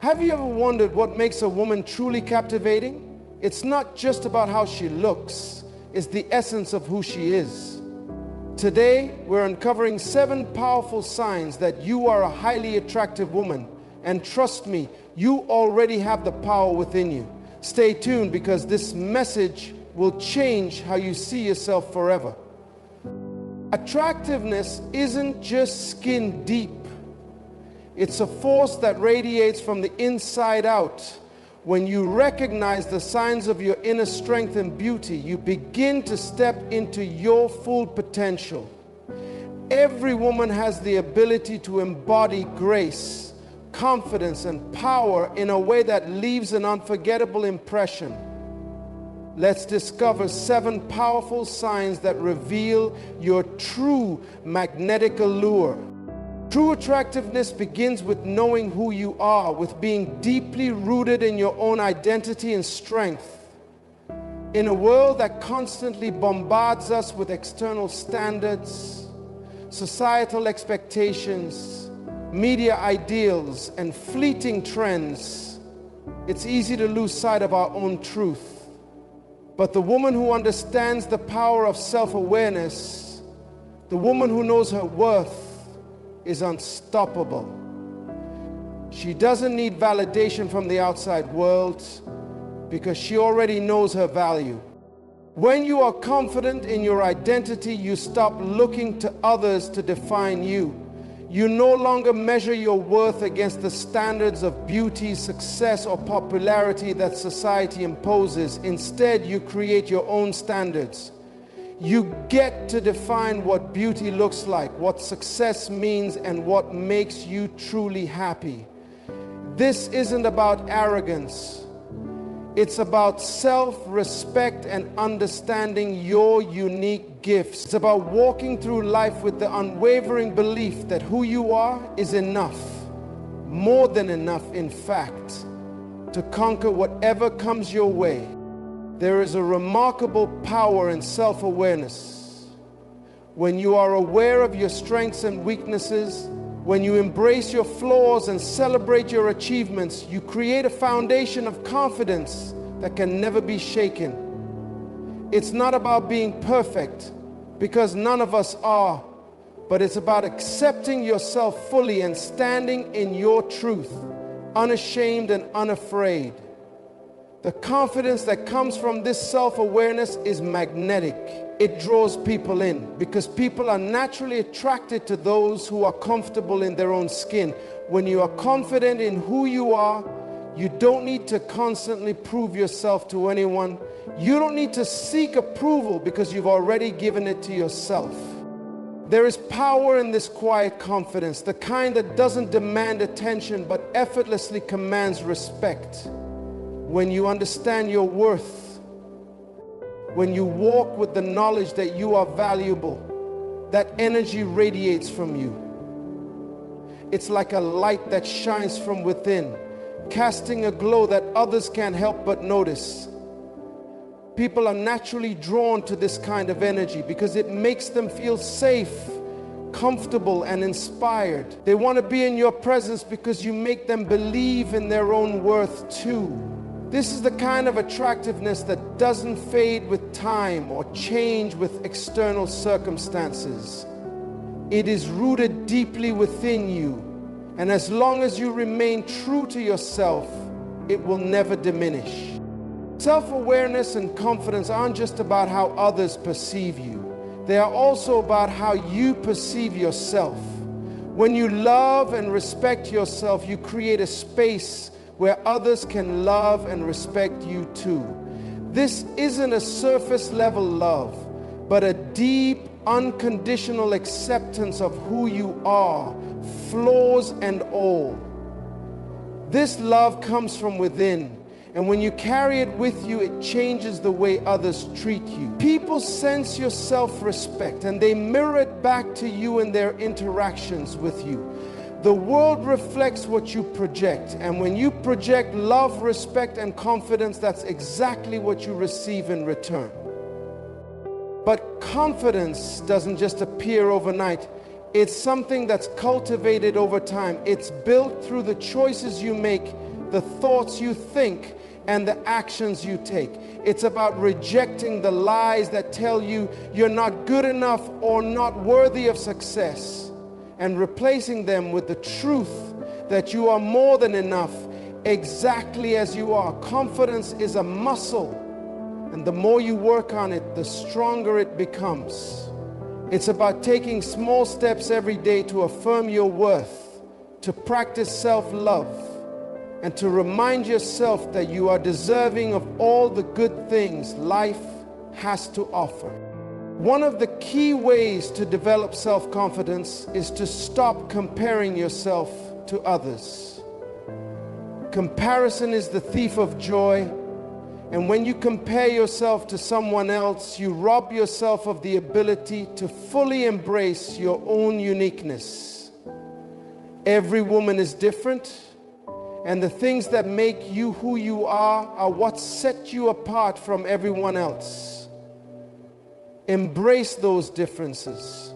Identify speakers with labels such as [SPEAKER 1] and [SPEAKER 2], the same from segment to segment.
[SPEAKER 1] Have you ever wondered what makes a woman truly captivating? It's not just about how she looks, it's the essence of who she is. Today, we're uncovering 7 powerful signs that you are a highly attractive woman. And trust me, you already have the power within you. Stay tuned because this message will change how you see yourself forever. Attractiveness isn't just skin deep. It's a force that radiates from the inside out. When you recognize the signs of your inner strength and beauty, you begin to step into your full potential. Every woman has the ability to embody grace, confidence, and power in a way that leaves an unforgettable impression. Let's discover 7 powerful signs that reveal your true magnetic allure. True attractiveness begins with knowing who you are, with being deeply rooted in your own identity and strength. In a world that constantly bombards us with external standards, societal expectations, media ideals, and fleeting trends, it's easy to lose sight of our own truth. But the woman who understands the power of self-awareness, the woman who knows her worth, is unstoppable. She doesn't need validation from the outside world because she already knows her value. When you are confident in your identity, you stop looking to others to define you. You no longer measure your worth against the standards of beauty, success, or popularity that society imposes. Instead, you create your own standards. You get to define what beauty looks like, what success means, and what makes you truly happy. This isn't about arrogance. It's about self-respect and understanding your unique gifts. It's about walking through life with the unwavering belief that who you are is enough, more than enough, in fact, to conquer whatever comes your way. There is a remarkable power in self-awareness. When you are aware of your strengths and weaknesses, when you embrace your flaws and celebrate your achievements, you create a foundation of confidence that can never be shaken. It's not about being perfect, because none of us are, but it's about accepting yourself fully and standing in your truth, unashamed and unafraid. The confidence that comes from this self-awareness is magnetic. It draws people in because people are naturally attracted to those who are comfortable in their own skin. When you are confident in who you are, you don't need to constantly prove yourself to anyone. You don't need to seek approval because you've already given it to yourself. There is power in this quiet confidence, the kind that doesn't demand attention but effortlessly commands respect. When you understand your worth, when you walk with the knowledge that you are valuable, that energy radiates from you. It's like a light that shines from within, casting a glow that others can't help but notice. People are naturally drawn to this kind of energy because it makes them feel safe, comfortable, and inspired. They want to be in your presence because you make them believe in their own worth too. This is the kind of attractiveness that doesn't fade with time or change with external circumstances. It is rooted deeply within you, and as long as you remain true to yourself, it will never diminish. Self-awareness and confidence aren't just about how others perceive you. They are also about how you perceive yourself. When you love and respect yourself, you create a space where others can love and respect you too. This isn't a surface level love, but a deep, unconditional acceptance of who you are, flaws and all. This love comes from within, and when you carry it with you, it changes the way others treat you. People sense your self-respect, and they mirror it back to you in their interactions with you. The world reflects what you project, and when you project love, respect, and confidence, that's exactly what you receive in return. But confidence doesn't just appear overnight. It's something that's cultivated over time. It's built through the choices you make the thoughts you think, and the actions you take. It's about rejecting the lies that tell you you're not good enough or not worthy of success, and replacing them with the truth that you are more than enough, exactly as you are. Confidence is a muscle, and the more you work on it, the stronger it becomes. It's about taking small steps every day to affirm your worth, to practice self-love, and to remind yourself that you are deserving of all the good things life has to offer. One of the key ways to develop self-confidence is to stop comparing yourself to others. Comparison is the thief of joy, and when you compare yourself to someone else, you rob yourself of the ability to fully embrace your own uniqueness. Every woman is different, and the things that make you who you are what set you apart from everyone else. Embrace those differences.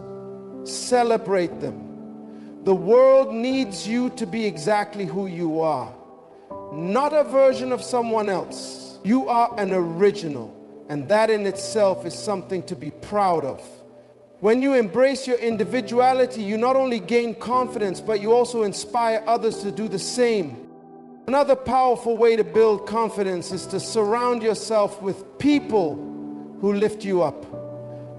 [SPEAKER 1] Celebrate them. The world needs you to be exactly who you are, not a version of someone else. You are an original, and that in itself is something to be proud of. When you embrace your individuality, you not only gain confidence, but you also inspire others to do the same. Another powerful way to build confidence is to surround yourself with people who lift you up,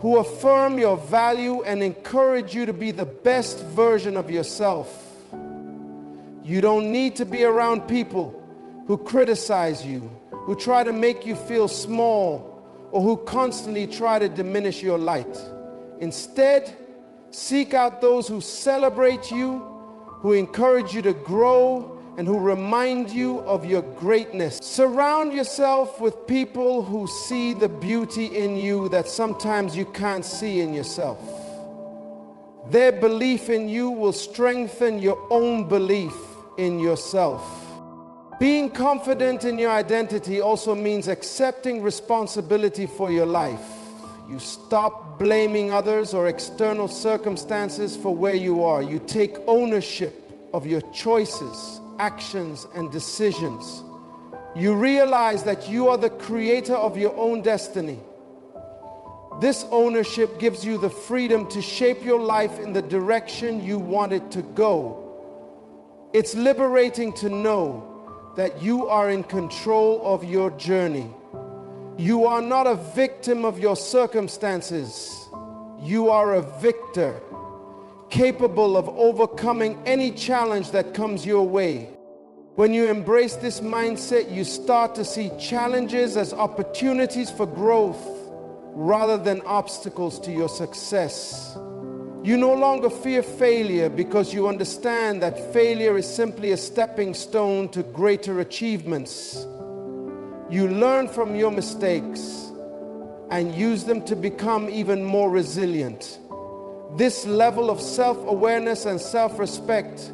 [SPEAKER 1] who affirm your value and encourage you to be the best version of yourself. You don't need to be around people who criticize you, who try to make you feel small, or who constantly try to diminish your light. Instead, seek out those who celebrate you, who encourage you to grow, and who remind you of your greatness. Surround yourself with people who see the beauty in you that sometimes you can't see in yourself. Their belief in you will strengthen your own belief in yourself. Being confident in your identity also means accepting responsibility for your life. You stop blaming others or external circumstances for where you are. You take ownership of your choices, actions, and decisions. You realize that you are the creator of your own destiny. This ownership gives you the freedom to shape your life in the direction you want it to go. It's liberating to know that you are in control of your journey. You are not a victim of your circumstances. You are a victor, capable of overcoming any challenge that comes your way. When you embrace this mindset, you start to see challenges as opportunities for growth rather than obstacles to your success. You no longer fear failure because you understand that failure is simply a stepping stone to greater achievements. You learn from your mistakes and use them to become even more resilient. This level of self-awareness and self-respect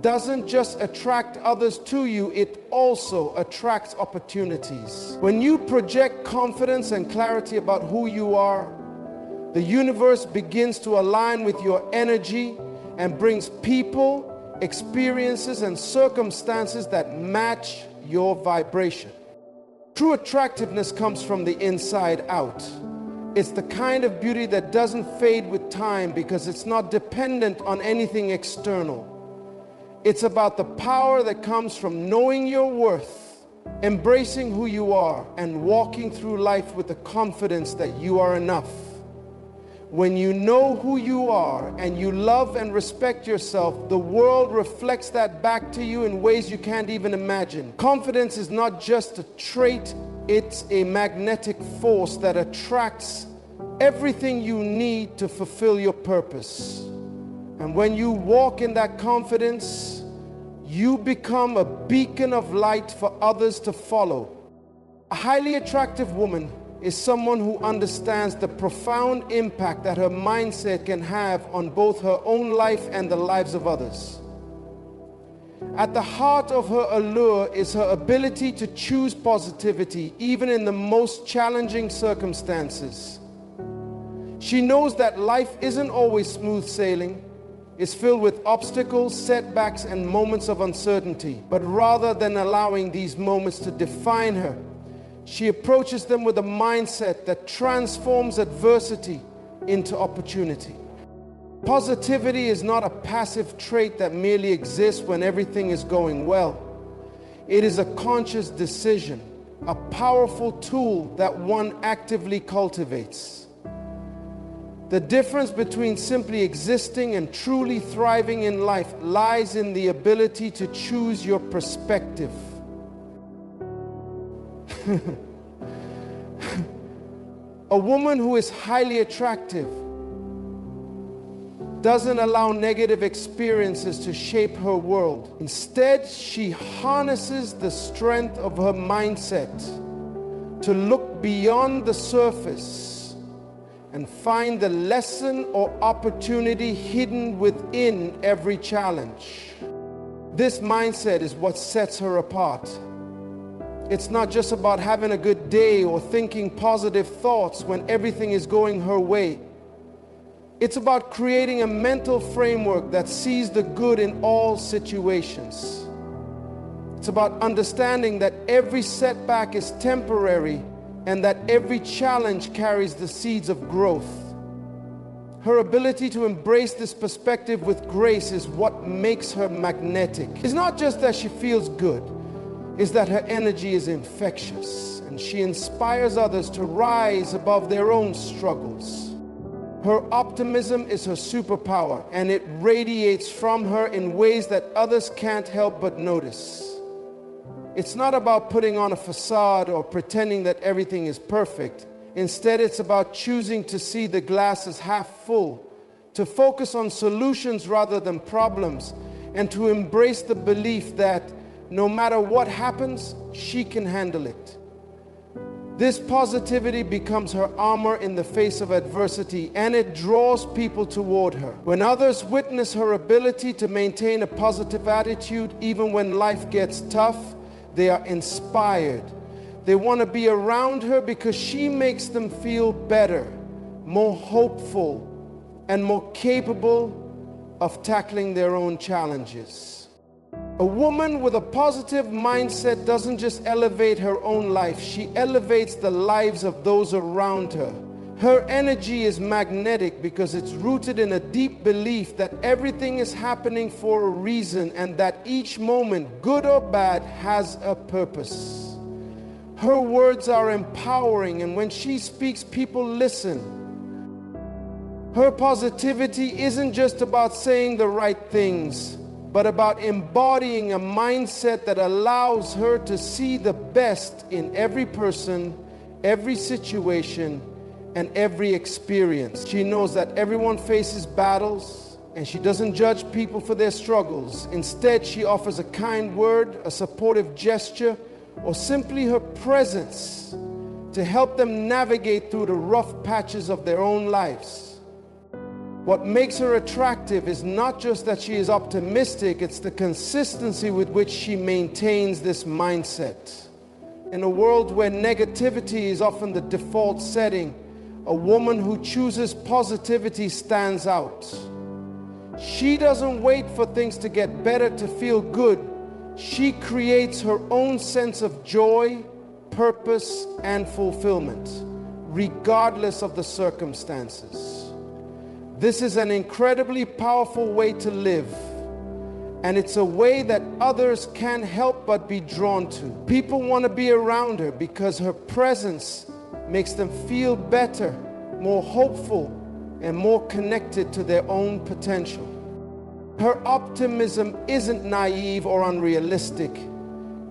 [SPEAKER 1] doesn't just attract others to you, it also attracts opportunities. When you project confidence and clarity about who you are, the universe begins to align with your energy and brings people, experiences, and circumstances that match your vibration. True attractiveness comes from the inside out. It's the kind of beauty that doesn't fade with time because it's not dependent on anything external. It's about the power that comes from knowing your worth, embracing who you are, and walking through life with the confidence that you are enough. When you know who you are and you love and respect yourself, the world reflects that back to you in ways you can't even imagine. Confidence is not just a trait, it's a magnetic force that attracts everything you need to fulfill your purpose. And when you walk in that confidence, you become a beacon of light for others to follow. A highly attractive woman is someone who understands the profound impact that her mindset can have on both her own life and the lives of others. At the heart of her allure is her ability to choose positivity, even in the most challenging circumstances. She knows that life isn't always smooth sailing. is filled with obstacles, setbacks, and moments of uncertainty. But rather than allowing these moments to define her, she approaches them with a mindset that transforms adversity into opportunity. Positivity is not a passive trait that merely exists when everything is going well. It is a conscious decision, a powerful tool that one actively cultivates. The difference between simply existing and truly thriving in life lies in the ability to choose your perspective. A woman who is highly attractive doesn't allow negative experiences to shape her world. Instead, she harnesses the strength of her mindset to look beyond the surface and find the lesson or opportunity hidden within every challenge. This mindset is what sets her apart. It's not just about having a good day or thinking positive thoughts when everything is going her way. It's about creating a mental framework that sees the good in all situations. It's about understanding that every setback is temporary and that every challenge carries the seeds of growth. Her ability to embrace this perspective with grace is what makes her magnetic. It's not just that she feels good, it's that her energy is infectious and she inspires others to rise above their own struggles. Her optimism is her superpower, and it radiates from her in ways that others can't help but notice. It's not about putting on a facade or pretending that everything is perfect. Instead, it's about choosing to see the glass as half full, to focus on solutions rather than problems, and to embrace the belief that no matter what happens, she can handle it. This positivity becomes her armor in the face of adversity, and it draws people toward her. When others witness her ability to maintain a positive attitude even when life gets tough, they are inspired. They want to be around her because she makes them feel better, more hopeful, and more capable of tackling their own challenges. A woman with a positive mindset doesn't just elevate her own life, she elevates the lives of those around her. Her energy is magnetic because it's rooted in a deep belief that everything is happening for a reason and that each moment, good or bad, has a purpose. Her words are empowering, and when she speaks, people listen. Her positivity isn't just about saying the right things, but about embodying a mindset that allows her to see the best in every person, every situation, and every experience. She knows that everyone faces battles, and she doesn't judge people for their struggles. Instead, she offers a kind word, a supportive gesture, or simply her presence to help them navigate through the rough patches of their own lives. What makes her attractive is not just that she is optimistic, it's the consistency with which she maintains this mindset. In a world where negativity is often the default setting, a woman who chooses positivity stands out. She doesn't wait for things to get better to feel good. She creates her own sense of joy, purpose, and fulfillment, regardless of the circumstances. This is an incredibly powerful way to live, and it's a way that others can't help but be drawn to. People want to be around her because her presence makes them feel better, more hopeful, and more connected to their own potential. Her optimism isn't naive or unrealistic.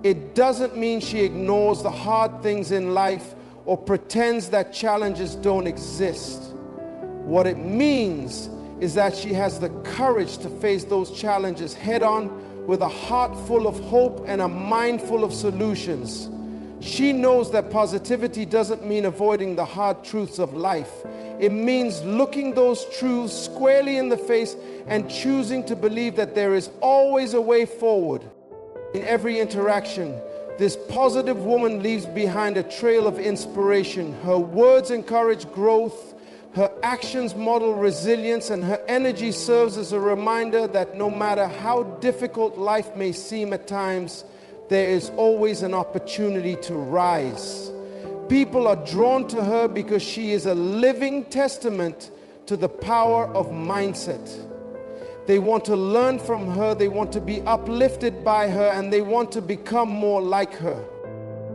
[SPEAKER 1] It doesn't mean she ignores the hard things in life or pretends that challenges don't exist. What it means is that she has the courage to face those challenges head on with a heart full of hope and a mind full of solutions. She knows that positivity doesn't mean avoiding the hard truths of life. It means looking those truths squarely in the face and choosing to believe that there is always a way forward. In every interaction, this positive woman leaves behind a trail of inspiration. Her words encourage growth, Her actions model resilience, and her energy serves as a reminder that no matter how difficult life may seem at times, there is always an opportunity to rise. People are drawn to her because she is a living testament to the power of mindset. They want to learn from her, they want to be uplifted by her, and they want to become more like her.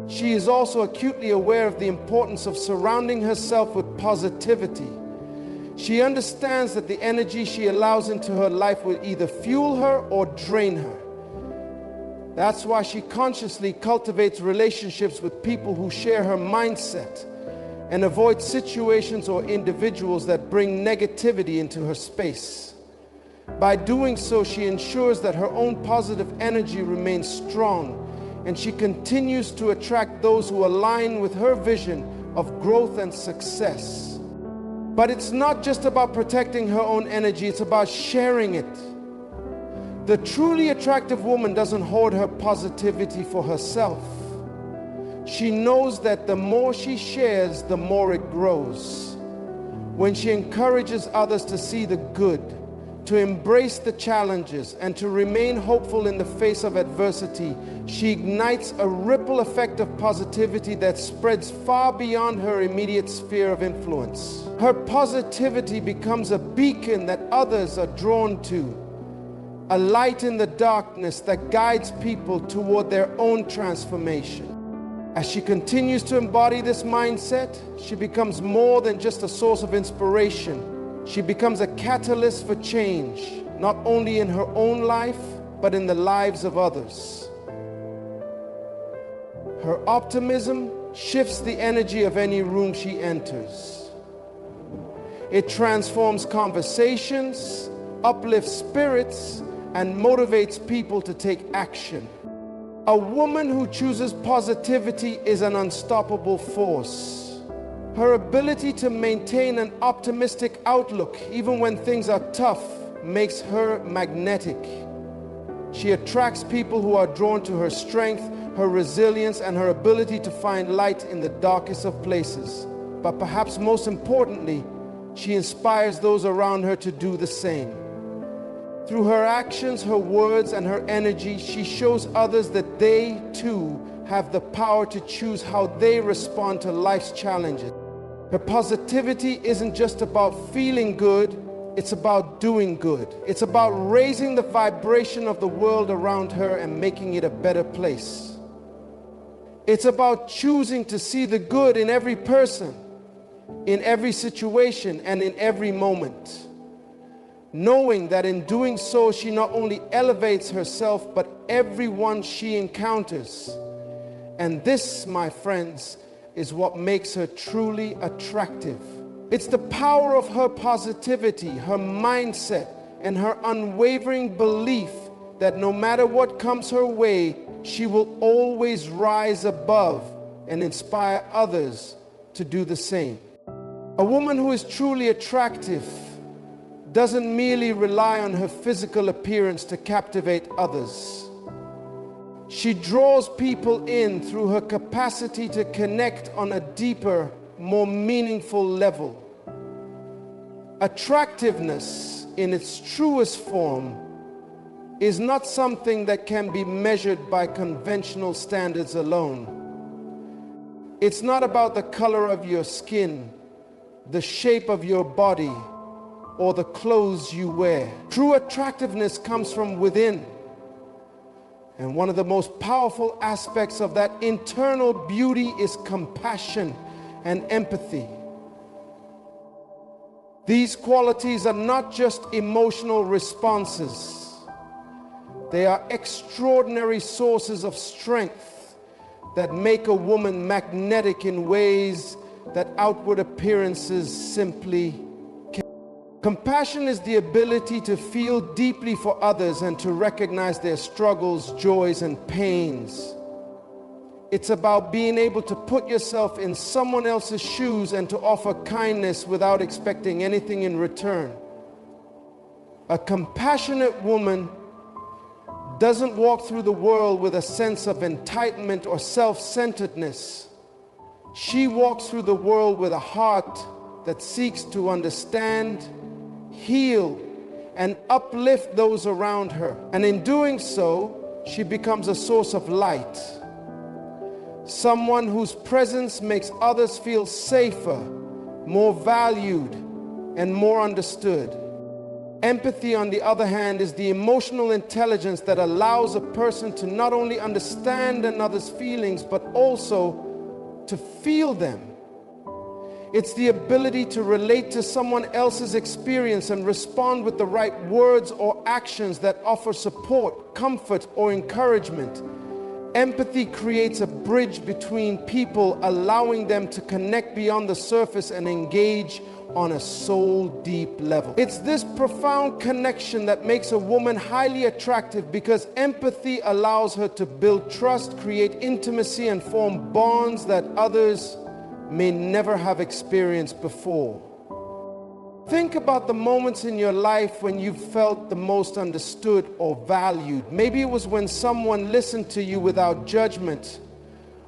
[SPEAKER 1] She is also acutely aware of the importance of surrounding herself with positivity. She understands that the energy she allows into her life will either fuel her or drain her. That's why she consciously cultivates relationships with people who share her mindset and avoids situations or individuals that bring negativity into her space. By doing so, she ensures that her own positive energy remains strong, and she continues to attract those who align with her vision of growth and success. But it's not just about protecting her own energy, it's about sharing it. The truly attractive woman doesn't hoard her positivity for herself. She knows that the more she shares, the more it grows. When she encourages others to see the good, to embrace the challenges, and to remain hopeful in the face of adversity, she ignites a ripple effect of positivity that spreads far beyond her immediate sphere of influence. Her positivity becomes a beacon that others are drawn to, a light in the darkness that guides people toward their own transformation. As she continues to embody this mindset, she becomes more than just a source of inspiration. She becomes a catalyst for change, not only in her own life, but in the lives of others. Her optimism shifts the energy of any room she enters. It transforms conversations, uplifts spirits, and motivates people to take action. A woman who chooses positivity is an unstoppable force. Her ability to maintain an optimistic outlook, even when things are tough, makes her magnetic. She attracts people who are drawn to her strength, her resilience, and her ability to find light in the darkest of places. But perhaps most importantly, she inspires those around her to do the same. Through her actions, her words, and her energy, she shows others that they too have the power to choose how they respond to life's challenges. Her positivity isn't just about feeling good, it's about doing good. It's about raising the vibration of the world around her and making it a better place. It's about choosing to see the good in every person, in every situation, and in every moment. Knowing that in doing so, she not only elevates herself, but everyone she encounters. And this, my friends, is what makes her truly attractive. It's the power of her positivity, her mindset, and her unwavering belief that no matter what comes her way, she will always rise above and inspire others to do the same. A woman who is truly attractive doesn't merely rely on her physical appearance to captivate others. She draws people in through her capacity to connect on a deeper, more meaningful level. Attractiveness, in its truest form, is not something that can be measured by conventional standards alone. It's not about the color of your skin, the shape of your body, or the clothes you wear. True attractiveness comes from within. And one of the most powerful aspects of that internal beauty is compassion and empathy. These qualities are not just emotional responses. They are extraordinary sources of strength that make a woman magnetic in ways that outward appearances simply. Compassion is the ability to feel deeply for others and to recognize their struggles, joys, and pains. It's about being able to put yourself in someone else's shoes and to offer kindness without expecting anything in return. A compassionate woman doesn't walk through the world with a sense of entitlement or self-centeredness. She walks through the world with a heart that seeks to understand, heal, and uplift those around her. And in doing so, she becomes a source of light. Someone whose presence makes others feel safer, more valued, and more understood. Empathy, on the other hand, is the emotional intelligence that allows a person to not only understand another's feelings, but also to feel them. It's the ability to relate to someone else's experience and respond with the right words or actions that offer support, comfort, or encouragement. Empathy creates a bridge between people, allowing them to connect beyond the surface and engage on a soul-deep level. It's this profound connection that makes a woman highly attractive, because empathy allows her to build trust, create intimacy, and form bonds that others may never have experienced before. Think about the moments in your life when you felt the most understood or valued. Maybe it was when someone listened to you without judgment,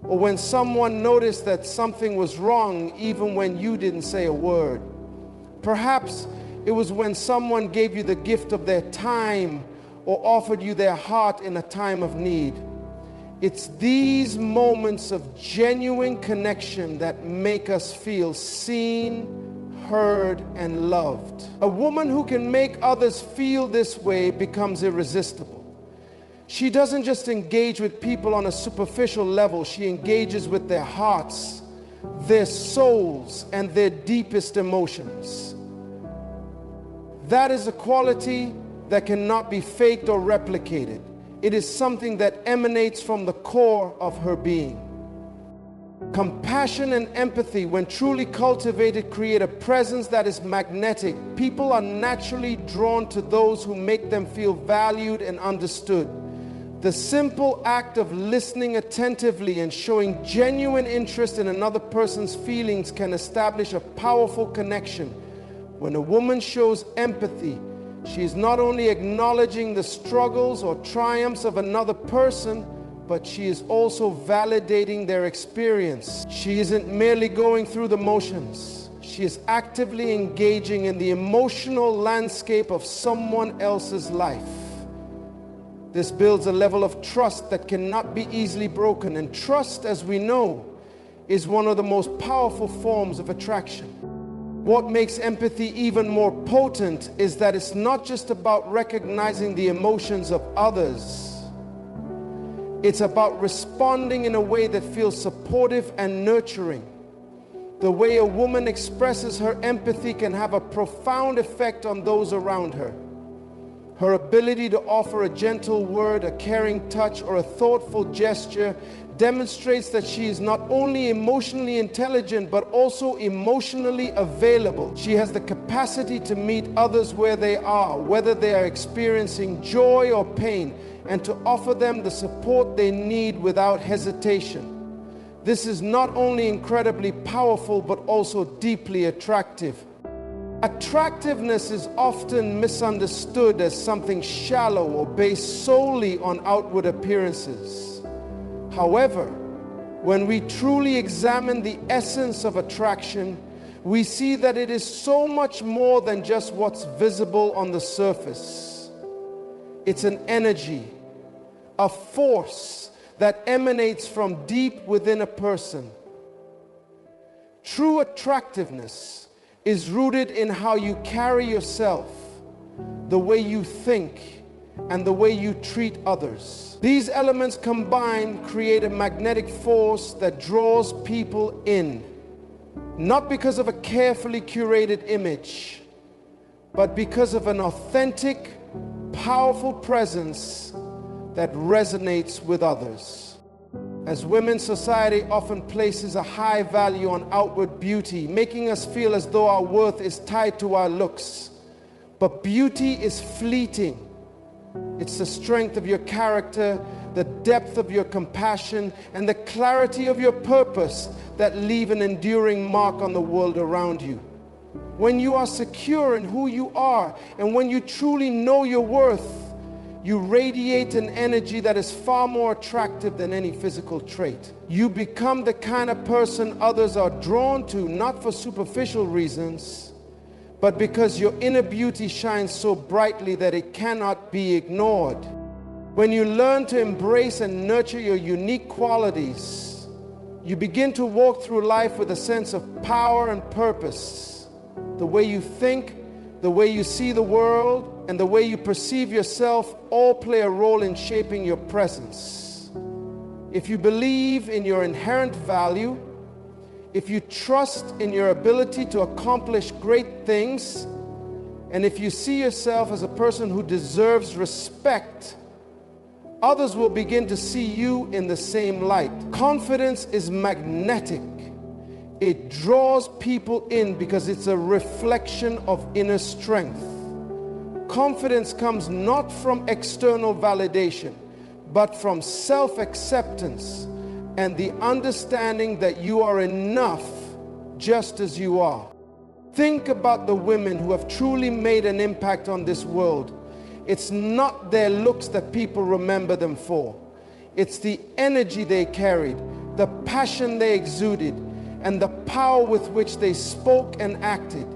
[SPEAKER 1] or when someone noticed that something was wrong even when you didn't say a word. Perhaps it was when someone gave you the gift of their time or offered you their heart in a time of need. It's these moments of genuine connection that make us feel seen, heard, and loved. A woman who can make others feel this way becomes irresistible. She doesn't just engage with people on a superficial level, she engages with their hearts, their souls, and their deepest emotions. That is a quality that cannot be faked or replicated. It is something that emanates from the core of her being. Compassion and empathy, when truly cultivated, create a presence that is magnetic. People are naturally drawn to those who make them feel valued and understood. The simple act of listening attentively and showing genuine interest in another person's feelings can establish a powerful connection. When a woman shows empathy, she is not only acknowledging the struggles or triumphs of another person, but she is also validating their experience. She isn't merely going through the motions. She is actively engaging in the emotional landscape of someone else's life. This builds a level of trust that cannot be easily broken. And trust, as we know, is one of the most powerful forms of attraction. What makes empathy even more potent is that it's not just about recognizing the emotions of others. It's about responding in a way that feels supportive and nurturing. The way a woman expresses her empathy can have a profound effect on those around her. Her ability to offer a gentle word, a caring touch, or a thoughtful gesture demonstrates that she is not only emotionally intelligent, but also emotionally available. She has the capacity to meet others where they are, whether they are experiencing joy or pain, and to offer them the support they need without hesitation. This is not only incredibly powerful, but also deeply attractive. Attractiveness is often misunderstood as something shallow or based solely on outward appearances. However, when we truly examine the essence of attraction, we see that it is so much more than just what's visible on the surface. It's an energy, a force that emanates from deep within a person. True attractiveness is rooted in how you carry yourself, the way you think, and the way you treat others. These elements combined create a magnetic force that draws people in, not because of a carefully curated image, but because of an authentic, powerful presence that resonates with others. As women, society often places a high value on outward beauty, making us feel as though our worth is tied to our looks. But beauty is fleeting. It's the strength of your character, the depth of your compassion, and the clarity of your purpose that leave an enduring mark on the world around you. When you are secure in who you are, and when you truly know your worth, You radiate an energy that is far more attractive than any physical trait. You become the kind of person others are drawn to, not for superficial reasons, but because your inner beauty shines so brightly that it cannot be ignored. When you learn to embrace and nurture your unique qualities, you begin to walk through life with a sense of power and purpose. The way you think, the way you see the world, and the way you perceive yourself all play a role in shaping your presence. If you believe in your inherent value, if you trust in your ability to accomplish great things, and if you see yourself as a person who deserves respect, others will begin to see you in the same light. Confidence is magnetic. It draws people in because it's a reflection of inner strength. Confidence comes not from external validation, but from self-acceptance and the understanding that you are enough just as you are. Think about the women who have truly made an impact on this world. It's not their looks that people remember them for. It's the energy they carried, the passion they exuded, and the power with which they spoke and acted.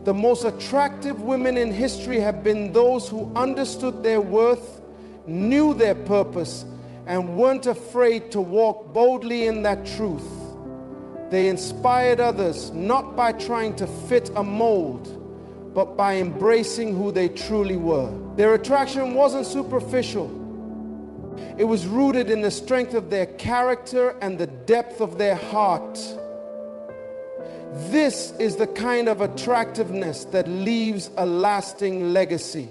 [SPEAKER 1] The most attractive women in history have been those who understood their worth, knew their purpose, and weren't afraid to walk boldly in that truth. They inspired others not by trying to fit a mold, but by embracing who they truly were. Their attraction wasn't superficial. It was rooted in the strength of their character and the depth of their heart. This is the kind of attractiveness that leaves a lasting legacy.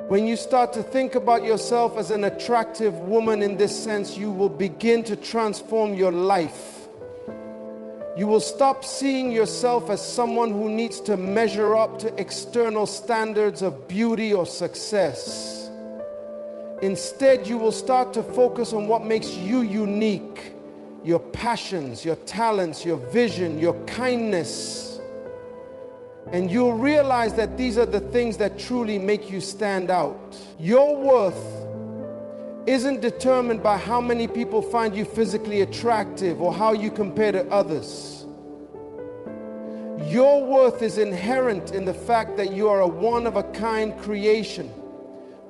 [SPEAKER 1] When you start to think about yourself as an attractive woman in this sense, you will begin to transform your life. You will stop seeing yourself as someone who needs to measure up to external standards of beauty or success. Instead, you will start to focus on what makes you unique. Your passions, your talents, your vision, your kindness. And you'll realize that these are the things that truly make you stand out. Your worth isn't determined by how many people find you physically attractive or how you compare to others. Your worth is inherent in the fact that you are a one-of-a-kind creation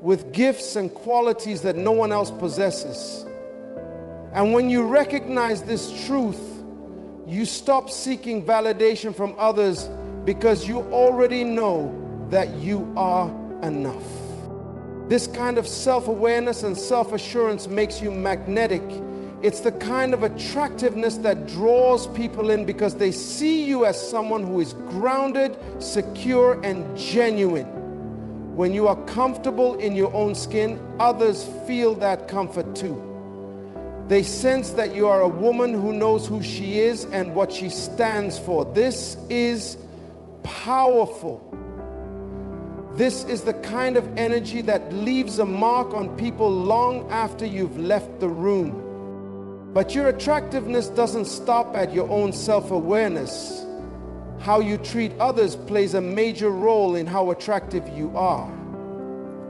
[SPEAKER 1] with gifts and qualities that no one else possesses. And when you recognize this truth, you stop seeking validation from others because you already know that you are enough. This kind of self-awareness and self-assurance makes you magnetic. It's the kind of attractiveness that draws people in because they see you as someone who is grounded, secure, and genuine. When you are comfortable in your own skin, others feel that comfort too. They sense that you are a woman who knows who she is and what she stands for. This is powerful. This is the kind of energy that leaves a mark on people long after you've left the room. But your attractiveness doesn't stop at your own self-awareness. How you treat others plays a major role in how attractive you are.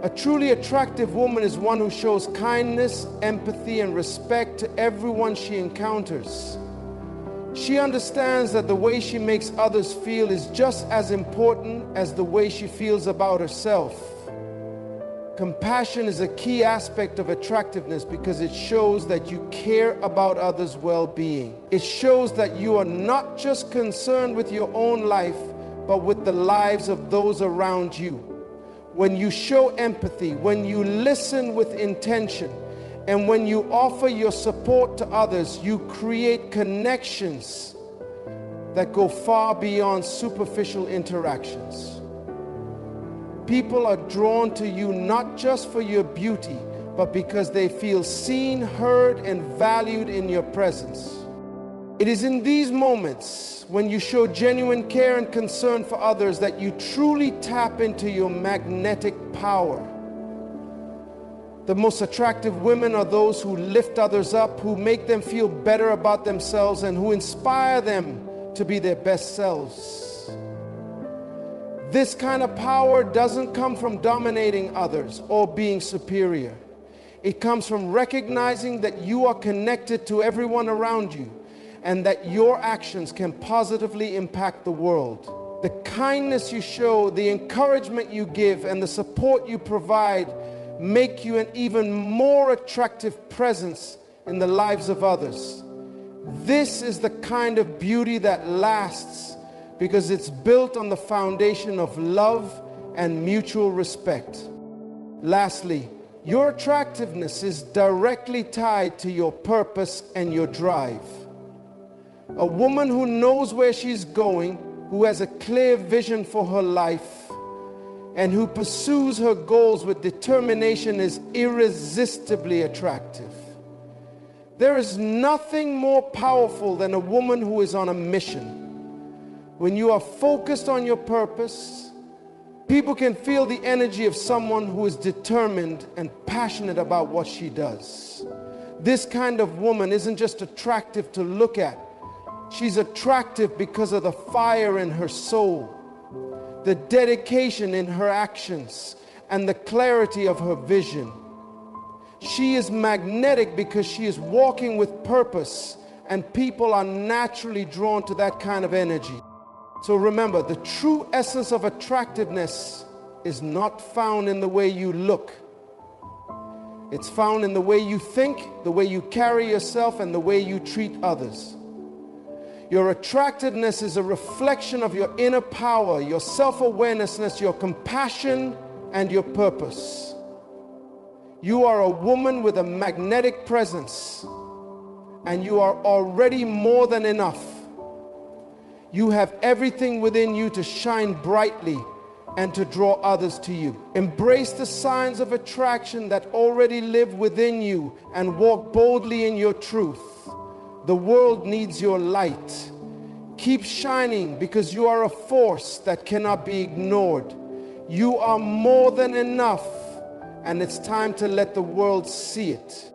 [SPEAKER 1] A truly attractive woman is one who shows kindness, empathy, and respect to everyone she encounters. She understands that the way she makes others feel is just as important as the way she feels about herself. Compassion is a key aspect of attractiveness because it shows that you care about others' well-being. It shows that you are not just concerned with your own life, but with the lives of those around you. When you show empathy, when you listen with intention, and when you offer your support to others, you create connections that go far beyond superficial interactions. People are drawn to you not just for your beauty, but because they feel seen, heard, and valued in your presence. It is in these moments when you show genuine care and concern for others that you truly tap into your magnetic power. The most attractive women are those who lift others up, who make them feel better about themselves, and who inspire them to be their best selves. This kind of power doesn't come from dominating others or being superior. It comes from recognizing that you are connected to everyone around you and that your actions can positively impact the world. The kindness you show, the encouragement you give, and the support you provide make you an even more attractive presence in the lives of others. This is the kind of beauty that lasts because it's built on the foundation of love and mutual respect. Lastly, your attractiveness is directly tied to your purpose and your drive. A woman who knows where she's going, who has a clear vision for her life, and who pursues her goals with determination is irresistibly attractive. There is nothing more powerful than a woman who is on a mission. When you are focused on your purpose, people can feel the energy of someone who is determined and passionate about what she does. This kind of woman isn't just attractive to look at. She's attractive because of the fire in her soul, the dedication in her actions, and the clarity of her vision. She is magnetic because she is walking with purpose, and people are naturally drawn to that kind of energy. So remember, the true essence of attractiveness is not found in the way you look. It's found in the way you think, the way you carry yourself, and the way you treat others. Your attractiveness is a reflection of your inner power, your self-awareness, your compassion, and your purpose. You are a woman with a magnetic presence, and you are already more than enough. You have everything within you to shine brightly and to draw others to you. Embrace the signs of attraction that already live within you and walk boldly in your truth. The world needs your light. Keep shining because you are a force that cannot be ignored. You are more than enough, and it's time to let the world see it.